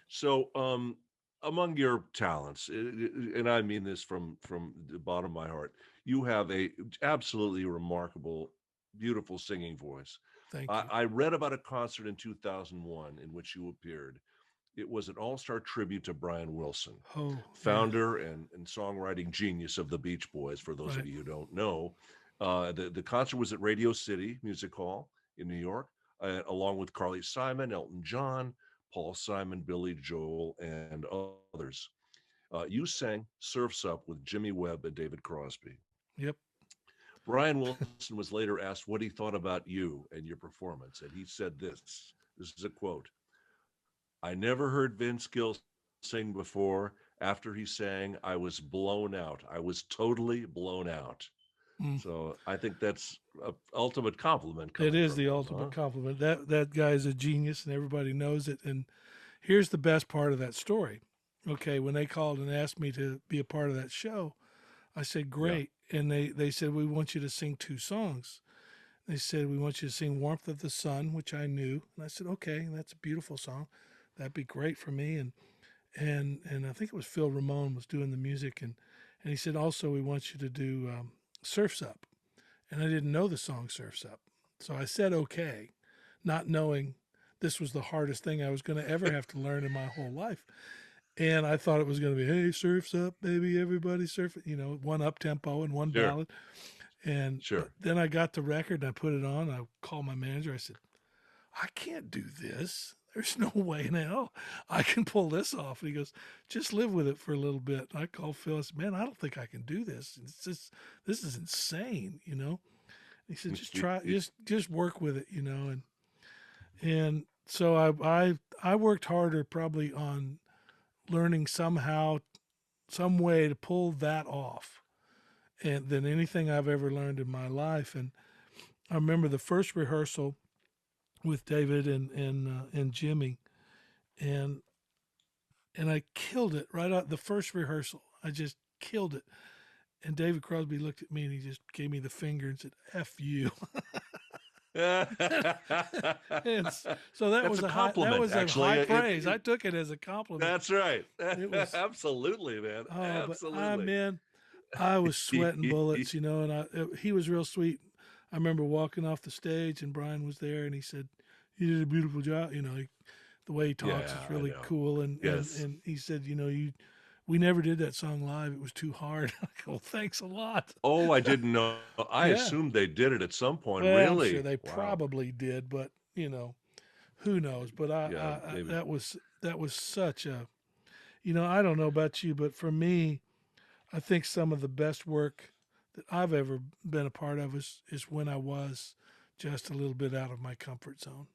So, among your talents, and I mean this from the bottom of my heart, you have a absolutely remarkable, beautiful singing voice. Thank I, you. I read about a concert in 2001 in which you appeared. It was an all-star tribute to Brian Wilson, Oh, yeah, founder and songwriting genius of the Beach Boys. For those of right. you who don't know, the concert was at Radio City Music Hall in New York, along with Carly Simon, Elton John, Paul Simon, Billy Joel, and others. You sang "Surfs Up" with Jimmy Webb and David Crosby. Yep. Brian Wilson was later asked what he thought about you and your performance, and he said this. This is a quote. I never heard Vince Gill sing before. After he sang, I was blown out. I was totally blown out. Mm. So I think that's a ultimate compliment It coming is from the him, ultimate huh? compliment. That guy is a genius, and everybody knows it. And here's the best part of that story. Okay, when they called and asked me to be a part of that show, I said Yeah. great, and they said we want you to sing two songs. They said we want you to sing "Warmth of the Sun," which I knew, and I said okay, that's a beautiful song. That'd be great for me. And I think it was Phil Ramone was doing the music, and he said also we want you to do "Surfs Up," and I didn't know the song "Surfs Up," so I said okay, not knowing this was the hardest thing I was going to ever have to learn in my whole life. And I thought it was going to be, hey, surfs up, baby, everybody surf it, one up tempo and one Sure. ballad. And but Sure. then I got the record and I put it on. I called my manager. I said, I can't do this. There's no way in hell I can pull this off. And he goes, just live with it for a little bit. And I called Phil. I said, man, I don't think I can do this. It's just, this is insane. He said, just try, just work with it. And so I worked harder probably on learning somehow, some way to pull that off and than anything I've ever learned in my life. And I remember the first rehearsal with David and Jimmy, and and I killed it right out the first rehearsal. I just killed it. And David Crosby looked at me and he just gave me the finger and said, "F you." And so that That's was a that compliment, was a actually. high praise. I took it as a compliment. That's right. It was Absolutely, man. but I Absolutely. man, I was sweating bullets, and he was real sweet. I remember walking off the stage and Brian was there and he said, "You did a beautiful job." The way he talks is Yeah, I really know. cool. And and Yes. and he said, we never did that song live. It was too hard. I go, thanks a lot. Oh, I didn't know. I Yeah. assumed they did it at some point. Well, I'm Really? sure they Wow. probably did, but who knows? But Yeah, I maybe. that was such a, I don't know about you, but for me, I think some of the best work that I've ever been a part of is when I was just a little bit out of my comfort zone.